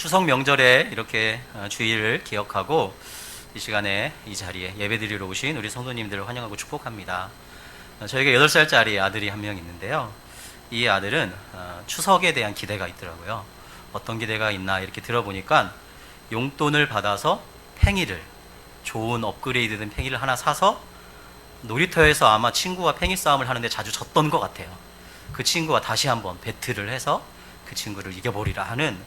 추석 명절에 이렇게 주일을 기억하고 이 시간에 이 자리에 예배드리러 오신 우리 성도님들을 환영하고 축복합니다. 저에게 8살짜리 아들이 한 명 있는데요. 이 아들은 추석에 대한 기대가 있더라고요. 어떤 기대가 있나 이렇게 들어보니까 용돈을 받아서 팽이를, 좋은 업그레이드된 팽이를 하나 사서 놀이터에서 아마 친구와 팽이 싸움을 하는데 자주 졌던 것 같아요. 그 친구와 다시 한번 배틀을 해서 그 친구를 이겨보리라 하는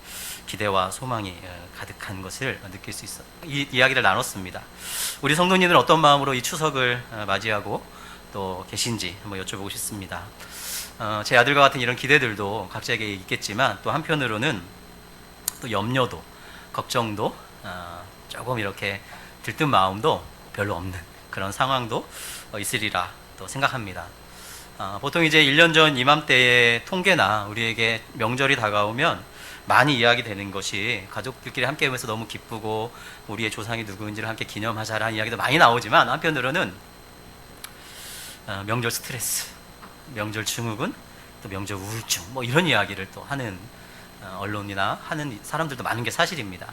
기대와 소망이 가득한 것을 느낄 수 있어. 이 이야기를 나눴습니다. 우리 성도님들은 어떤 마음으로 이 추석을 맞이하고 또 계신지 한번 여쭤보고 싶습니다. 제 아들과 같은 이런 기대들도 각자에게 있겠지만 또 한편으로는 또 염려도, 걱정도 조금 이렇게 들뜬 마음도 별로 없는 그런 상황도 있으리라 또 생각합니다. 보통 이제 1년 전 이맘때의 통계나 우리에게 명절이 다가오면 많이 이야기되는 것이 가족들끼리 함께 하면서 너무 기쁘고 우리의 조상이 누구인지를 함께 기념하자라는 이야기도 많이 나오지만 한편으로는 명절 스트레스, 명절 증후군, 또 명절 우울증 뭐 이런 이야기를 또 하는 언론이나 하는 사람들도 많은 게 사실입니다.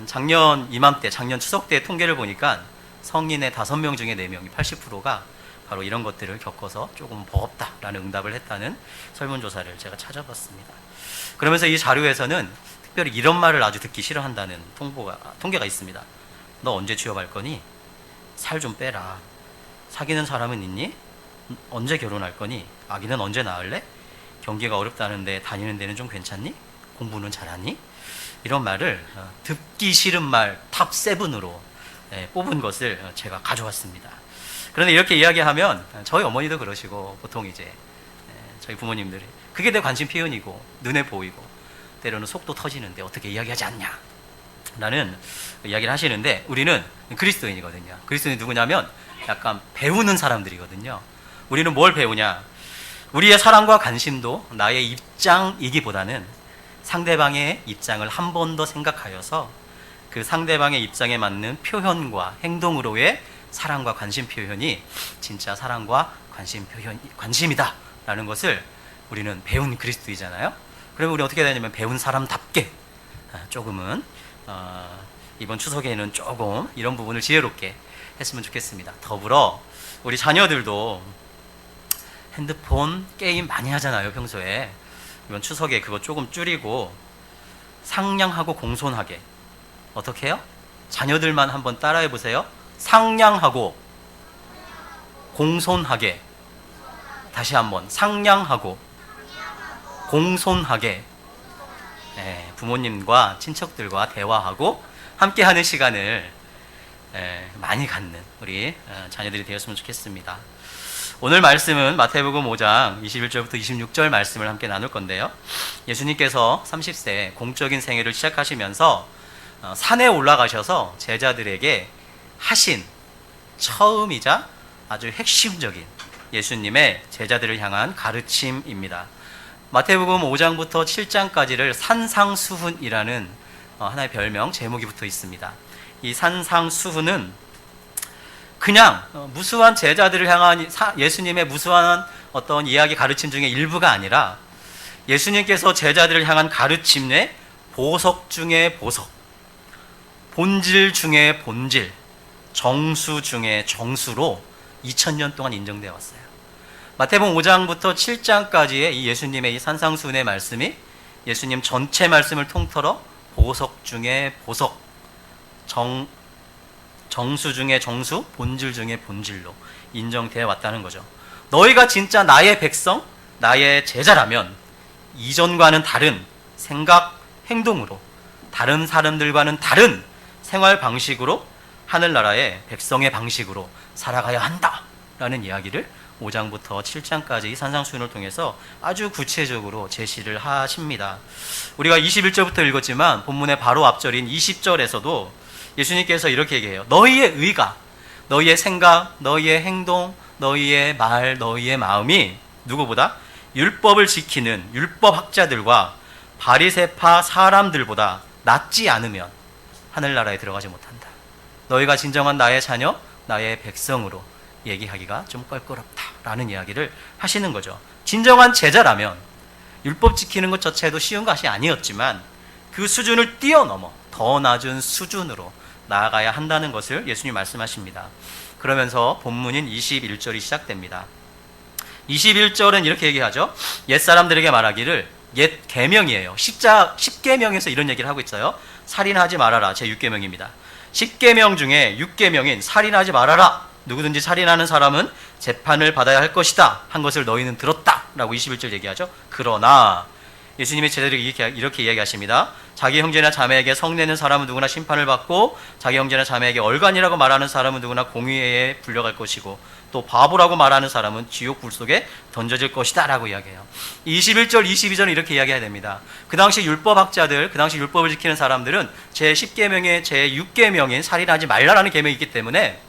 작년 이맘때, 작년 추석 때 통계를 보니까 성인의 5명 중에 4명이 80%가 바로 이런 것들을 겪어서 조금 버겁다라는 응답을 했다는 설문조사를 제가 찾아봤습니다. 그러면서 이 자료에서는 특별히 이런 말을 아주 듣기 싫어한다는 통계가 있습니다. 너 언제 취업할 거니? 살 좀 빼라. 사귀는 사람은 있니? 언제 결혼할 거니? 아기는 언제 낳을래? 경기가 어렵다는데 다니는 데는 좀 괜찮니? 공부는 잘하니? 이런 말을 듣기 싫은 말 탑 7으로 뽑은 것을 제가 가져왔습니다. 그런데 이렇게 이야기하면 저희 어머니도 그러시고 보통 이제 저희 부모님들이 그게 내 관심 표현이고 눈에 보이고 때로는 속도 터지는데 어떻게 이야기하지 않냐 라는 이야기를 하시는데 우리는 그리스도인이거든요. 그리스도인이 누구냐면 약간 배우는 사람들이거든요. 우리는 뭘 배우냐? 우리의 사랑과 관심도 나의 입장이기보다는 상대방의 입장을 한 번 더 생각하여서 그 상대방의 입장에 맞는 표현과 행동으로의 사랑과 관심 표현이 진짜 사랑과 관심이다 라는 것을 우리는 배운 그리스도이잖아요. 그러면 우리 어떻게 되냐면 배운 사람답게 조금은 이번 추석에는 조금 이런 부분을 지혜롭게 했으면 좋겠습니다. 더불어 우리 자녀들도 핸드폰 게임 많이 하잖아요. 평소에 이번 추석에 그거 조금 줄이고 상냥하고 공손하게 어떻게 해요? 자녀들만 한번 따라해 보세요. 상냥하고 공손하게. 다시 한번 상냥하고 공손하게. 부모님과 친척들과 대화하고 함께하는 시간을 많이 갖는 우리 자녀들이 되었으면 좋겠습니다. 오늘 말씀은 마태복음 5장 21절부터 26절 말씀을 함께 나눌 건데요. 예수님께서 30세 공적인 생애를 시작하시면서 산에 올라가셔서 제자들에게 하신 처음이자 아주 핵심적인 예수님의 제자들을 향한 가르침입니다. 마태복음 5장부터 7장까지를 산상수훈이라는 하나의 별명, 제목이 붙어 있습니다. 이 산상수훈은 그냥 무수한 제자들을 향한 예수님의 무수한 어떤 이야기 가르침 중에 일부가 아니라 예수님께서 제자들을 향한 가르침의 보석 중에 보석, 본질 중에 본질, 정수 중에 정수로 2000년 동안 인정되어 왔어요. 마태복음 5장부터 7장까지의 이 예수님의 이 산상수훈의 말씀이 예수님 전체 말씀을 통틀어 보석 중에 보석, 정수 중에 정수, 본질 중에 본질로 인정되어 왔다는 거죠. 너희가 진짜 나의 백성, 나의 제자라면 이전과는 다른 생각, 행동으로 다른 사람들과는 다른 생활 방식으로 하늘나라의 백성의 방식으로 살아가야 한다라는 이야기를 5장부터 7장까지 이 산상수훈을 통해서 아주 구체적으로 제시를 하십니다. 우리가 21절부터 읽었지만 본문의 바로 앞절인 20절에서도 예수님께서 이렇게 얘기해요. 너희의 의가, 너희의 생각, 너희의 행동, 너희의 말, 너희의 마음이 누구보다 율법을 지키는 율법학자들과 바리새파 사람들보다 낫지 않으면 하늘나라에 들어가지 못한다. 너희가 진정한 나의 자녀, 나의 백성으로 얘기하기가 좀 껄끄럽다라는 이야기를 하시는 거죠. 진정한 제자라면 율법 지키는 것 자체도 쉬운 것이 아니었지만 그 수준을 뛰어넘어 더 낮은 수준으로 나아가야 한다는 것을 예수님 말씀하십니다. 그러면서 본문인 21절이 시작됩니다. 21절은 이렇게 얘기하죠. 옛사람들에게 말하기를, 옛 계명이에요. 10계명에서 이런 얘기를 하고 있어요. 살인하지 말아라. 제 6계명입니다. 10계명 중에 6계명인 살인하지 말아라. 누구든지 살인하는 사람은 재판을 받아야 할 것이다 한 것을 너희는 들었다 라고 21절 얘기하죠. 그러나 예수님이 제대로 이렇게 이야기하십니다. 자기 형제나 자매에게 성내는 사람은 누구나 심판을 받고 자기 형제나 자매에게 얼간이라고 말하는 사람은 누구나 공의에 불려갈 것이고 또 바보라고 말하는 사람은 지옥 불 속에 던져질 것이다 라고 이야기해요. 21절, 22절은 이렇게 이야기해야 됩니다. 그 당시 율법학자들, 그 당시 율법을 지키는 사람들은 제10계명에 제6계명인 살인하지 말라라는 계명이 있기 때문에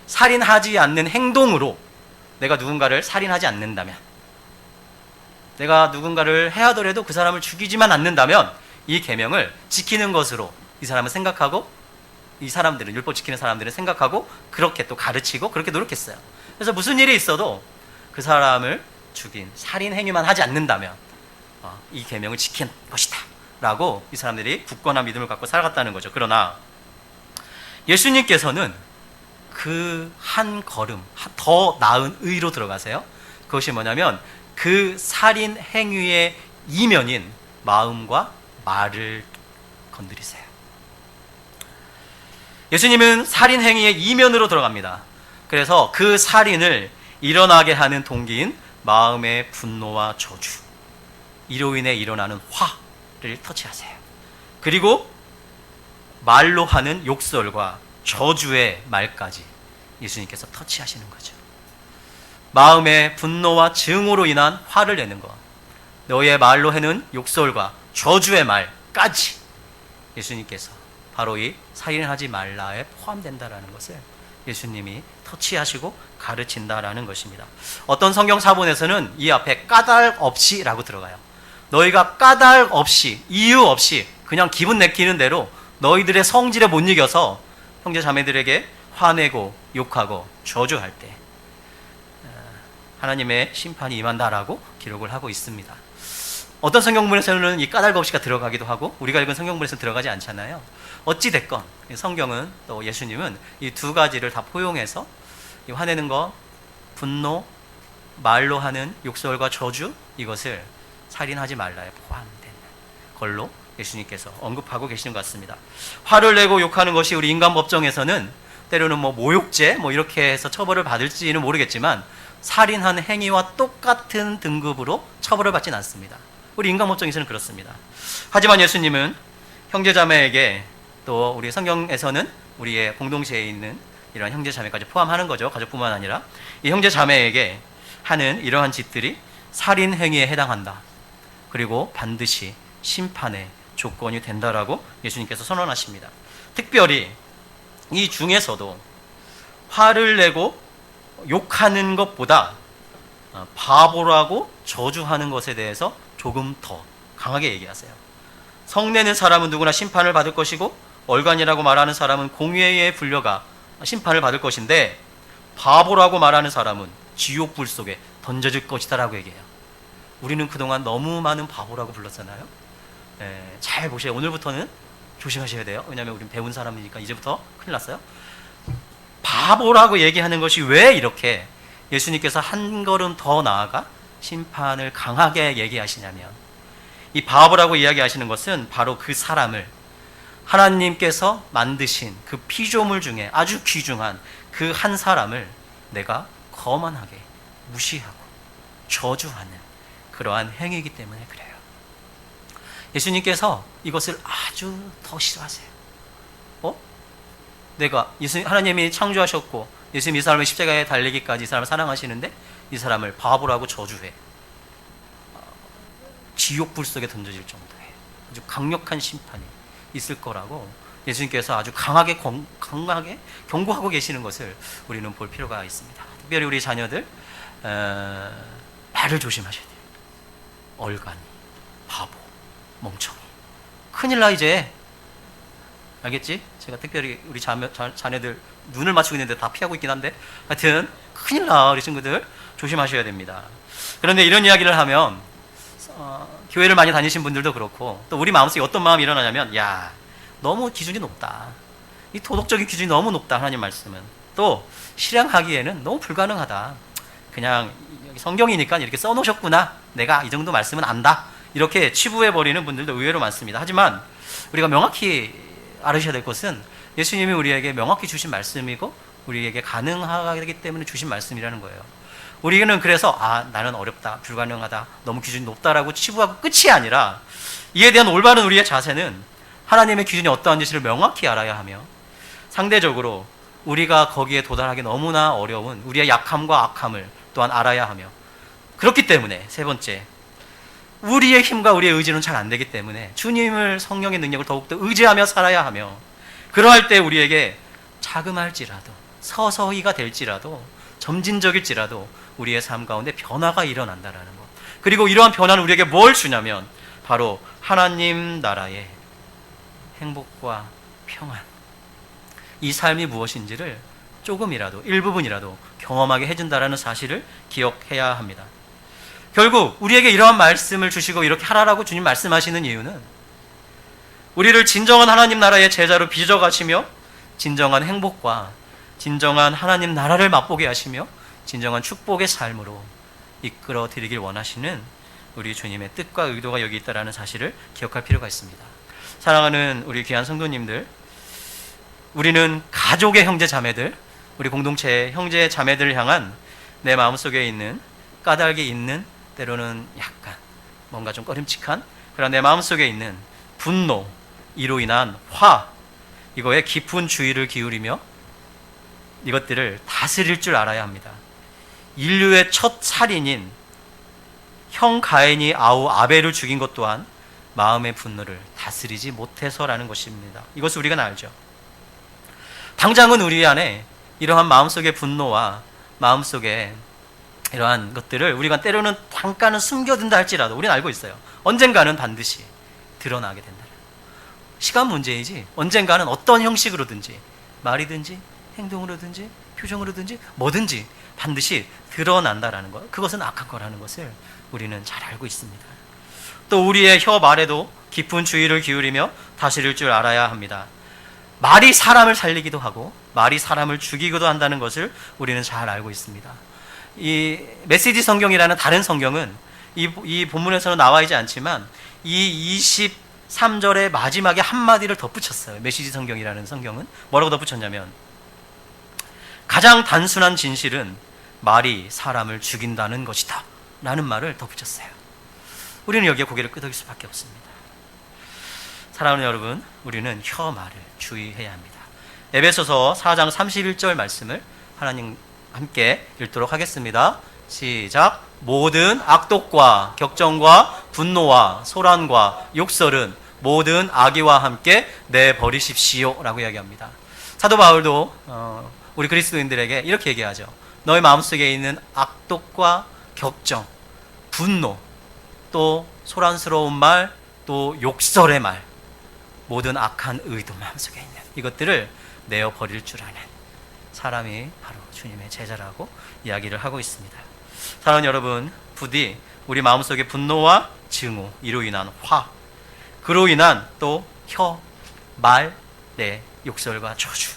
살인하지 않는 행동으로 내가 누군가를 살인하지 않는다면, 내가 누군가를 해하더라도 그 사람을 죽이지만 않는다면 이 계명을 지키는 것으로 이 사람은 생각하고, 이 사람들은, 율법 지키는 사람들은 생각하고 그렇게 또 가르치고 그렇게 노력했어요. 그래서 무슨 일이 있어도 그 사람을 죽인 살인 행위만 하지 않는다면 이 계명을 지킨 것이다 라고 이 사람들이 굳건한 믿음을 갖고 살아갔다는 거죠. 그러나 예수님께서는 그 한 걸음 더 나은 의로 들어가세요. 그것이 뭐냐면 그 살인 행위의 이면인 마음과 말을 건드리세요. 예수님은 살인 행위의 이면으로 들어갑니다. 그래서 그 살인을 일어나게 하는 동기인 마음의 분노와 저주, 이로 인해 일어나는 화를 터치하세요. 그리고 말로 하는 욕설과 저주의 말까지 예수님께서 터치하시는 거죠. 마음의 분노와 증오로 인한 화를 내는 것, 너의 말로 하는 욕설과 저주의 말까지 예수님께서 바로 이 살인하지 말라에 포함된다라는 것을 예수님이 터치하시고 가르친다라는 것입니다. 어떤 성경 사본에서는 이 앞에 까닭 없이 라고 들어가요. 너희가 까닭 없이, 이유 없이 그냥 기분 내키는 대로 너희들의 성질에 못 이겨서 형제 자매들에게 화내고 욕하고 저주할 때 하나님의 심판이 임한다라고 기록을 하고 있습니다. 어떤 성경문에서는 이 까닭 없이가 들어가기도 하고 우리가 읽은 성경문에서는 들어가지 않잖아요. 어찌됐건 성경은 또 예수님은 이 두 가지를 다 포용해서 이 화내는 것, 분노, 말로 하는 욕설과 저주, 이것을 살인하지 말라에 포함되는 걸로 예수님께서 언급하고 계시는 것 같습니다. 화를 내고 욕하는 것이 우리 인간 법정에서는 때로는 모욕죄 이렇게 해서 처벌을 받을지는 모르겠지만 살인한 행위와 똑같은 등급으로 처벌을 받진 않습니다. 우리 인간 법정에서는 그렇습니다. 하지만 예수님은 형제자매에게, 또 우리 성경에서는 우리의 공동체에 있는 이러한 형제자매까지 포함하는 거죠. 가족뿐만 아니라 이 형제자매에게 하는 이러한 짓들이 살인 행위에 해당한다. 그리고 반드시 심판의 조건이 된다라고 예수님께서 선언하십니다. 특별히 이 중에서도 화를 내고 욕하는 것보다 바보라고 저주하는 것에 대해서 조금 더 강하게 얘기하세요. 성내는 사람은 누구나 심판을 받을 것이고 얼간이라고 말하는 사람은 공회에 불려가 심판을 받을 것인데 바보라고 말하는 사람은 지옥 불 속에 던져질 것이다 라고 얘기해요. 우리는 그동안 너무 많은 바보라고 불렀잖아요. 잘 보세요. 오늘부터는 조심하셔야 돼요. 왜냐하면 우리는 배운 사람이니까 이제부터 큰일 났어요. 바보라고 얘기하는 것이 왜 이렇게 예수님께서 한 걸음 더 나아가 심판을 강하게 얘기하시냐면, 이 바보라고 이야기하시는 것은 바로 그 사람을 하나님께서 만드신 그 피조물 중에 아주 귀중한 그 한 사람을 내가 거만하게 무시하고 저주하는 그러한 행위이기 때문에 그래요. 예수님께서 이것을 아주 더 싫어하세요. 내가 하나님이 창조하셨고 예수님 이 사람을 십자가에 달리기까지 이 사람을 사랑하시는데 이 사람을 바보라고 저주해. 지옥 불 속에 던져질 정도의 아주 강력한 심판이 있을 거라고 예수님께서 아주 강하게 경고하고 계시는 것을 우리는 볼 필요가 있습니다. 특별히 우리 자녀들 말을 조심하셔야 돼요. 얼간이, 바보, 멍청이, 큰일 나 이제. 알겠지? 제가 특별히 우리 자녀들 눈을 맞추고 있는데 다 피하고 있긴 한데 하여튼 큰일 나 우리 친구들 조심하셔야 됩니다. 그런데 이런 이야기를 하면 교회를 많이 다니신 분들도 그렇고 또 우리 마음속에 어떤 마음이 일어나냐면 야 너무 기준이 높다. 이 도덕적인 기준이 너무 높다. 하나님 말씀은 또 실행하기에는 너무 불가능하다. 그냥 성경이니까 이렇게 써놓으셨구나. 내가 이 정도 말씀은 안다. 이렇게 치부해버리는 분들도 의외로 많습니다. 하지만 우리가 명확히 알으셔야 될 것은 예수님이 우리에게 명확히 주신 말씀이고 우리에게 가능하기 때문에 주신 말씀이라는 거예요. 우리는 그래서 나는 어렵다, 불가능하다, 너무 기준이 높다라고 치부하고 끝이 아니라 이에 대한 올바른 우리의 자세는 하나님의 기준이 어떠한지를 명확히 알아야 하며 상대적으로 우리가 거기에 도달하기 너무나 어려운 우리의 약함과 악함을 또한 알아야 하며 그렇기 때문에 세 번째, 우리의 힘과 우리의 의지는 잘 안 되기 때문에 주님을 성령의 능력을 더욱더 의지하며 살아야 하며 그러할 때 우리에게 자그마할지라도 서서히가 될지라도 점진적일지라도 우리의 삶 가운데 변화가 일어난다라는 것. 그리고 이러한 변화는 우리에게 뭘 주냐면 바로 하나님 나라의 행복과 평안. 이 삶이 무엇인지를 조금이라도 일부분이라도 경험하게 해준다라는 사실을 기억해야 합니다. 결국 우리에게 이러한 말씀을 주시고 이렇게 하라라고 주님 말씀하시는 이유는 우리를 진정한 하나님 나라의 제자로 빚어가시며 진정한 행복과 진정한 하나님 나라를 맛보게 하시며 진정한 축복의 삶으로 이끌어 드리길 원하시는 우리 주님의 뜻과 의도가 여기 있다는 사실을 기억할 필요가 있습니다. 사랑하는 우리 귀한 성도님들, 우리는 가족의 형제 자매들, 우리 공동체의 형제 자매들을 향한 내 마음속에 있는 까닭이 있는 때로는 약간 뭔가 좀 꺼림칙한 그런 내 마음속에 있는 분노, 이로 인한 화, 이거에 깊은 주의를 기울이며 이것들을 다스릴 줄 알아야 합니다. 인류의 첫 살인인 형 가인이 아우 아벨을 죽인 것 또한 마음의 분노를 다스리지 못해서라는 것입니다. 이것을 우리가 알죠. 당장은 우리 안에 이러한 마음속의 분노와 마음속에 이러한 것들을 우리가 때로는 잠깐은 숨겨둔다 할지라도 우리는 알고 있어요. 언젠가는 반드시 드러나게 된다. 시간 문제이지 언젠가는 어떤 형식으로든지 말이든지 행동으로든지 표정으로든지 뭐든지 반드시 드러난다라는 것, 그것은 악한 거라는 것을 우리는 잘 알고 있습니다. 또 우리의 혀 말에도 깊은 주의를 기울이며 다스릴 줄 알아야 합니다. 말이 사람을 살리기도 하고 말이 사람을 죽이기도 한다는 것을 우리는 잘 알고 있습니다. 이 메시지 성경이라는 다른 성경은 이 본문에서는 나와 있지 않지만 이 23절의 마지막에 한마디를 덧붙였어요. 메시지 성경이라는 성경은 뭐라고 덧붙였냐면 가장 단순한 진실은 말이 사람을 죽인다는 것이다 라는 말을 덧붙였어요. 우리는 여기에 고개를 끄덕일 수밖에 없습니다. 사랑하는 여러분, 우리는 혀 말을 주의해야 합니다. 에베소서 4장 31절 말씀을 하나님 함께 읽도록 하겠습니다. 시작. 모든 악독과 격정과 분노와 소란과 욕설은 모든 악의와 함께 내버리십시오 라고 이야기합니다. 사도 바울도 우리 그리스도인들에게 이렇게 얘기하죠. 너의 마음속에 있는 악독과 격정, 분노, 또 소란스러운 말, 또 욕설의 말, 모든 악한 의도 마음속에 있는 이것들을 내어버릴 줄 아는 사람이 바로 주님의 제자라고 이야기를 하고 있습니다. 사랑하는 여러분, 부디 우리 마음속에 분노와 증오, 이로 인한 화, 그로 인한 또 혀, 말, 내 욕설과 저주,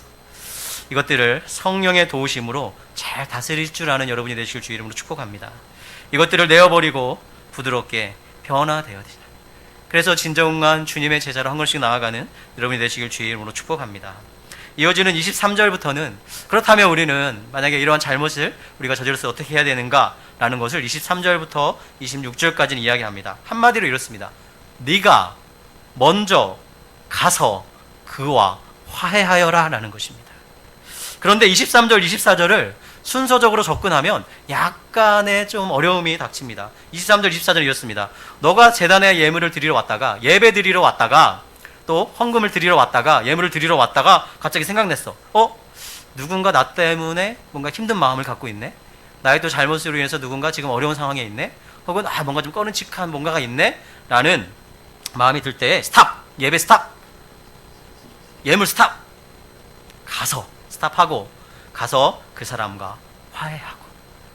이것들을 성령의 도우심으로 잘 다스릴 줄 아는 여러분이 되실 주 이름으로 축복합니다. 이것들을 내어버리고 부드럽게 변화되어야 되죠. 그래서 진정한 주님의 제자로 한 걸씩 나아가는 여러분이 되시길 주의 이름으로 축복합니다. 이어지는 23절부터는 그렇다면 우리는 만약에 이러한 잘못을 우리가 저질러서 어떻게 해야 되는가라는 것을 23절부터 26절까지는 이야기합니다. 한마디로 이렇습니다. 네가 먼저 가서 그와 화해하여라 라는 것입니다. 그런데 23절, 24절을 순서적으로 접근하면 약간의 좀 어려움이 닥칩니다. 23절, 24절 이렇습니다. 너가 제단에 예물을 드리러 왔다가 예배 드리러 왔다가 또 헌금을 드리러 왔다가 예물을 드리러 왔다가 갑자기 생각났어. 누군가 나 때문에 뭔가 힘든 마음을 갖고 있네. 나의 또 잘못으로 인해서 누군가 지금 어려운 상황에 있네. 혹은 뭔가 좀 꺼름칙한 뭔가가 있네 라는 마음이 들 때 스탑! 예배 스탑! 예물 스탑! 가서 스탑하고 가서 그 사람과 화해하고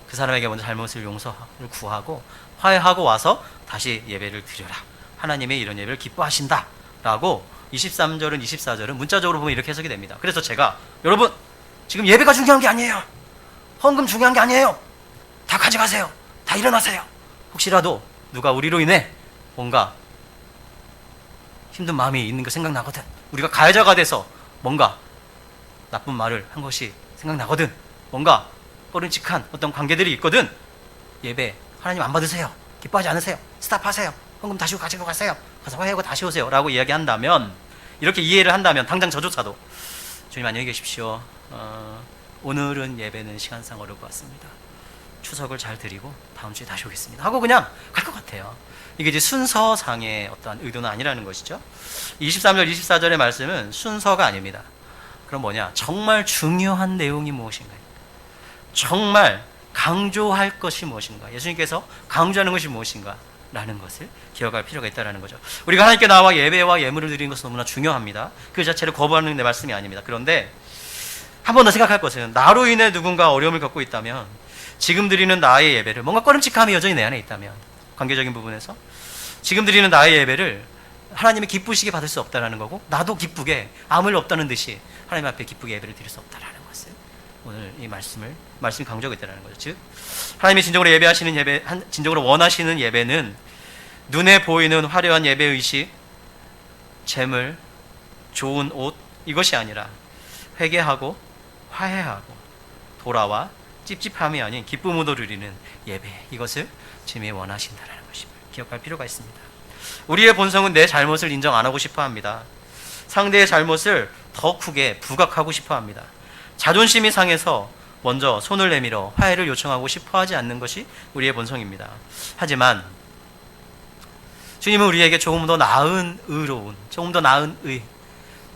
그 사람에게 먼저 잘못을 용서를 구하고 화해하고 와서 다시 예배를 드려라. 하나님의 이런 예배를 기뻐하신다 라고 23절은 24절은 문자적으로 보면 이렇게 해석이 됩니다. 그래서 제가 여러분 지금 예배가 중요한 게 아니에요. 헌금 중요한 게 아니에요. 다 가져가세요. 다 일어나세요. 혹시라도 누가 우리로 인해 뭔가 힘든 마음이 있는 거 생각나거든. 우리가 가해자가 돼서 뭔가 나쁜 말을 한 것이 생각나거든. 뭔가 꺼림칙한 어떤 관계들이 있거든. 예배 하나님 안 받으세요. 기뻐하지 않으세요. 스탑하세요. 헌금 다시 가지고 가세요. 가서 화해하고 다시 오세요 라고 이야기한다면, 이렇게 이해를 한다면 당장 저조차도 주님 안녕히 계십시오. 오늘은 예배는 시간상 어려울 것 같습니다. 추석을 잘 드리고 다음 주에 다시 오겠습니다 하고 그냥 갈 것 같아요. 이게 이제 순서상의 어떠한 의도는 아니라는 것이죠. 23절 24절의 말씀은 순서가 아닙니다. 그럼 뭐냐? 정말 중요한 내용이 무엇인가요? 정말 강조할 것이 무엇인가? 예수님께서 강조하는 것이 무엇인가? 라는 것을 기억할 필요가 있다는 거죠. 우리가 하나님께 나와 예배와 예물을 드리는 것은 너무나 중요합니다. 그 자체를 거부하는 내 말씀이 아닙니다. 그런데 한 번 더 생각할 것은, 나로 인해 누군가 어려움을 겪고 있다면, 지금 드리는 나의 예배를, 뭔가 꺼림칙함이 여전히 내 안에 있다면, 관계적인 부분에서 지금 드리는 나의 예배를 하나님이 기쁘시게 받을 수 없다는 거고, 나도 기쁘게 아무 일 없다는 듯이 하나님 앞에 기쁘게 예배를 드릴 수 없다는 것을 오늘 이 말씀이 강조하고 있다는 거죠. 즉 하나님이 진정으로 예배하시는 예배, 진정으로 원하시는 예배는 눈에 보이는 화려한 예배 의식, 재물, 좋은 옷, 이것이 아니라 회개하고 화해하고 돌아와 찝찝함이 아닌 기쁨으로 드리는 예배, 이것을 주님이 원하신다는 것입니다. 기억할 필요가 있습니다. 우리의 본성은 내 잘못을 인정 안 하고 싶어 합니다. 상대의 잘못을 더 크게 부각하고 싶어 합니다. 자존심이 상해서 먼저 손을 내밀어 화해를 요청하고 싶어 하지 않는 것이 우리의 본성입니다. 하지만 주님은 우리에게 조금 더 나은 의로운, 조금 더 나은 의,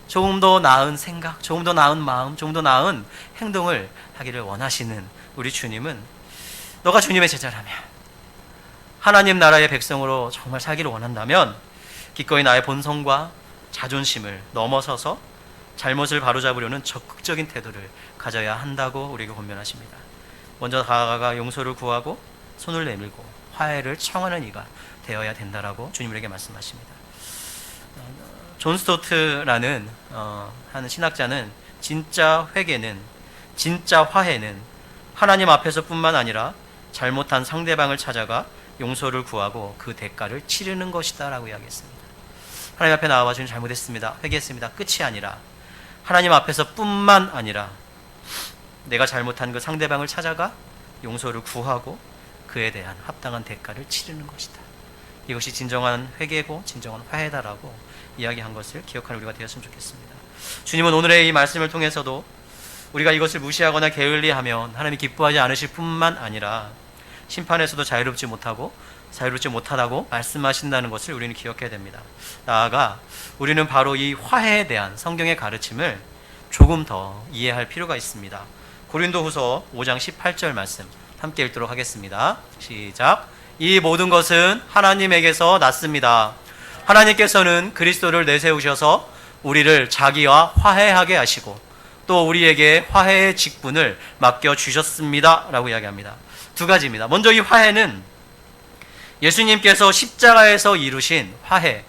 조금 더 나은 생각, 조금 더 나은 마음, 조금 더 나은 행동을 하기를 원하시는 우리 주님은, 너가 주님의 제자라면, 하나님 나라의 백성으로 정말 살기를 원한다면 기꺼이 나의 본성과 자존심을 넘어서서 잘못을 바로잡으려는 적극적인 태도를 가져야 한다고 우리에게 권면하십니다. 먼저 다가가 용서를 구하고 손을 내밀고 화해를 청하는 이가 되어야 된다라고 주님 우리에게 말씀하십니다. 존 스토트라는 하는 신학자는 진짜 회개는, 진짜 화해는 하나님 앞에서뿐만 아니라 잘못한 상대방을 찾아가 용서를 구하고 그 대가를 치르는 것이다 라고 이야기했습니다. 하나님 앞에 나와 주님 잘못했습니다, 회개했습니다, 끝이 아니라 하나님 앞에서뿐만 아니라 내가 잘못한 그 상대방을 찾아가 용서를 구하고 그에 대한 합당한 대가를 치르는 것이다. 이것이 진정한 회개고 진정한 화해다라고 이야기한 것을 기억하는 우리가 되었으면 좋겠습니다. 주님은 오늘의 이 말씀을 통해서도 우리가 이것을 무시하거나 게을리하면 하나님이 기뻐하지 않으실 뿐만 아니라 심판에서도 자유롭지 못하다고 말씀하신다는 것을 우리는 기억해야 됩니다. 나아가 우리는 바로 이 화해에 대한 성경의 가르침을 조금 더 이해할 필요가 있습니다. 고린도후서 5장 18절 말씀 함께 읽도록 하겠습니다. 시작. 이 모든 것은 하나님에게서 났습니다. 하나님께서는 그리스도를 내세우셔서 우리를 자기와 화해하게 하시고 또 우리에게 화해의 직분을 맡겨주셨습니다 라고 이야기합니다. 두 가지입니다. 먼저 이 화해는 예수님께서 십자가에서 이루신 화해,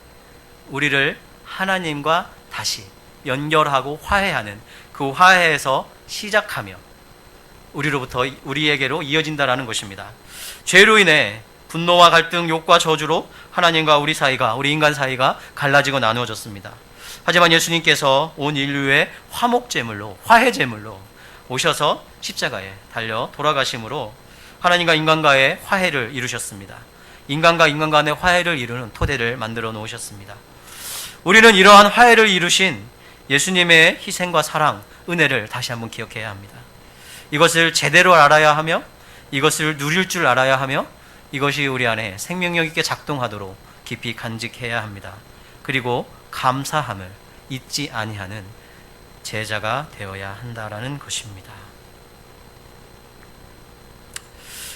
우리를 하나님과 다시 연결하고 화해하는 그 화해에서 시작하며 우리에게로 이어진다라는 것입니다. 죄로 인해 분노와 갈등, 욕과 저주로 하나님과 우리 인간 사이가 갈라지고 나누어졌습니다. 하지만 예수님께서 온 인류의 화목제물로, 화해제물로 오셔서 십자가에 달려 돌아가심으로 하나님과 인간과의 화해를 이루셨습니다. 인간과 인간 간의 화해를 이루는 토대를 만들어 놓으셨습니다. 우리는 이러한 화해를 이루신 예수님의 희생과 사랑, 은혜를 다시 한번 기억해야 합니다. 이것을 제대로 알아야 하며 이것을 누릴 줄 알아야 하며 이것이 우리 안에 생명력 있게 작동하도록 깊이 간직해야 합니다. 그리고 감사함을 잊지 아니하는 제자가 되어야 한다라는 것입니다.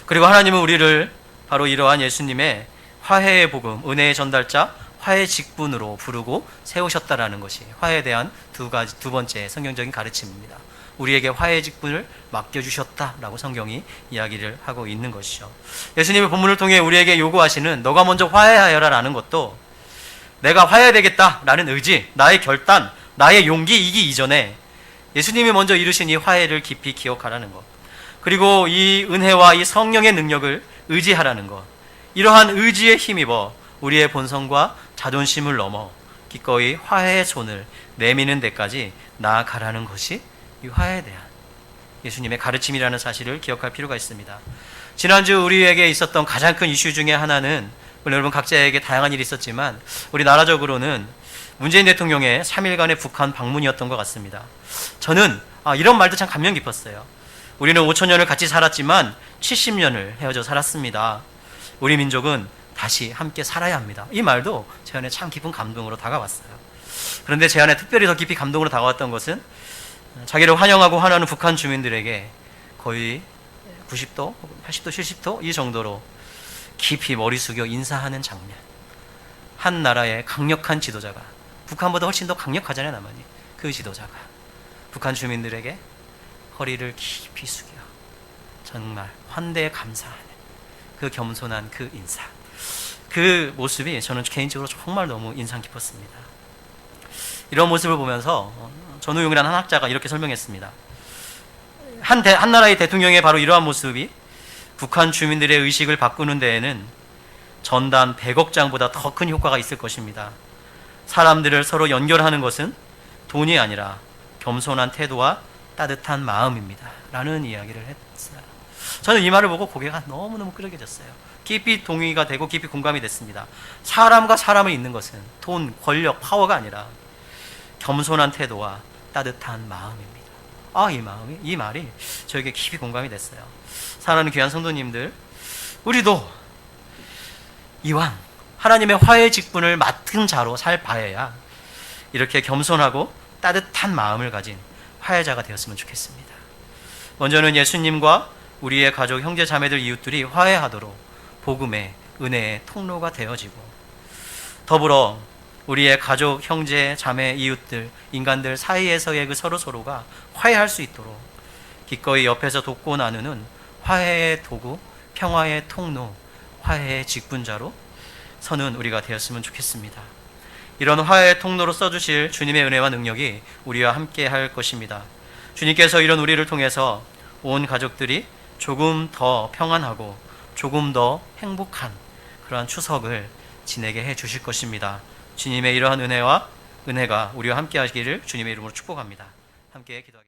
그리고 하나님은 우리를 바로 이러한 예수님의 화해의 복음, 은혜의 전달자, 화해 직분으로 부르고 세우셨다라는 것이 화해에 대한 두 번째 성경적인 가르침입니다. 우리에게 화해의 직분을 맡겨주셨다라고 성경이 이야기를 하고 있는 것이죠. 예수님의 본문을 통해 우리에게 요구하시는 너가 먼저 화해하여라 라는 것도 내가 화해되겠다라는 의지, 나의 결단, 나의 용기이기 이전에 예수님이 먼저 이루신 이 화해를 깊이 기억하라는 것, 그리고 이 은혜와 이 성령의 능력을 의지하라는 것, 이러한 의지에 힘입어 우리의 본성과 자존심을 넘어 기꺼이 화해의 손을 내미는 데까지 나아가라는 것이 이 화해에 대한 예수님의 가르침이라는 사실을 기억할 필요가 있습니다. 지난주 우리에게 있었던 가장 큰 이슈 중에 하나는, 물론 여러분 각자에게 다양한 일이 있었지만 우리 나라적으로는 문재인 대통령의 3일간의 북한 방문이었던 것 같습니다. 저는 이런 말도 참 감명 깊었어요. 우리는 5,000년을 같이 살았지만 70년을 헤어져 살았습니다. 우리 민족은 다시 함께 살아야 합니다. 이 말도 제 안에 참 깊은 감동으로 다가왔어요. 그런데 제 안에 특별히 더 깊이 감동으로 다가왔던 것은 자기를 환영하고 환호하는 북한 주민들에게 거의 90도, 80도, 70도 이 정도로 깊이 머리 숙여 인사하는 장면. 한 나라의 강력한 지도자가, 북한보다 훨씬 더 강력하잖아요, 남한이. 그 지도자가 북한 주민들에게 허리를 깊이 숙여 정말 환대에 감사하는 그 겸손한 그 인사, 그 모습이 저는 개인적으로 정말 너무 인상 깊었습니다. 이런 모습을 보면서 전우용이라는 한 학자가 이렇게 설명했습니다. 한 나라의 대통령의 바로 이러한 모습이 북한 주민들의 의식을 바꾸는 데에는 전단 100억 장보다 더 큰 효과가 있을 것입니다. 사람들을 서로 연결하는 것은 돈이 아니라 겸손한 태도와 따뜻한 마음입니다. 라는 이야기를 했어요. 저는 이 말을 보고 고개가 너무너무 끄덕여졌어요. 깊이 동의가 되고 깊이 공감이 됐습니다. 사람과 사람을 잇는 것은 돈, 권력, 파워가 아니라 겸손한 태도와 따뜻한 마음입니다. 이 말이 저에게 깊이 공감이 됐어요. 사랑하는 귀한 성도님들, 우리도 이왕 하나님의 화해 직분을 맡은 자로 살 바에야 이렇게 겸손하고 따뜻한 마음을 가진 화해자가 되었으면 좋겠습니다. 먼저는 예수님과 우리의 가족, 형제, 자매들, 이웃들이 화해하도록 복음의 은혜의 통로가 되어지고, 더불어 우리의 가족, 형제, 자매, 이웃들, 인간들 사이에서의 그 서로서로가 화해할 수 있도록 기꺼이 옆에서 돕고 나누는 화해의 도구, 평화의 통로, 화해의 직분자로 서는 우리가 되었으면 좋겠습니다. 이런 화해의 통로로 써주실 주님의 은혜와 능력이 우리와 함께 할 것입니다. 주님께서 이런 우리를 통해서 온 가족들이 조금 더 평안하고 조금 더 행복한 그러한 추석을 지내게 해 주실 것입니다. 주님의 이러한 은혜가 우리와 함께 하시기를 주님의 이름으로 축복합니다. 함께 기도하겠습니다.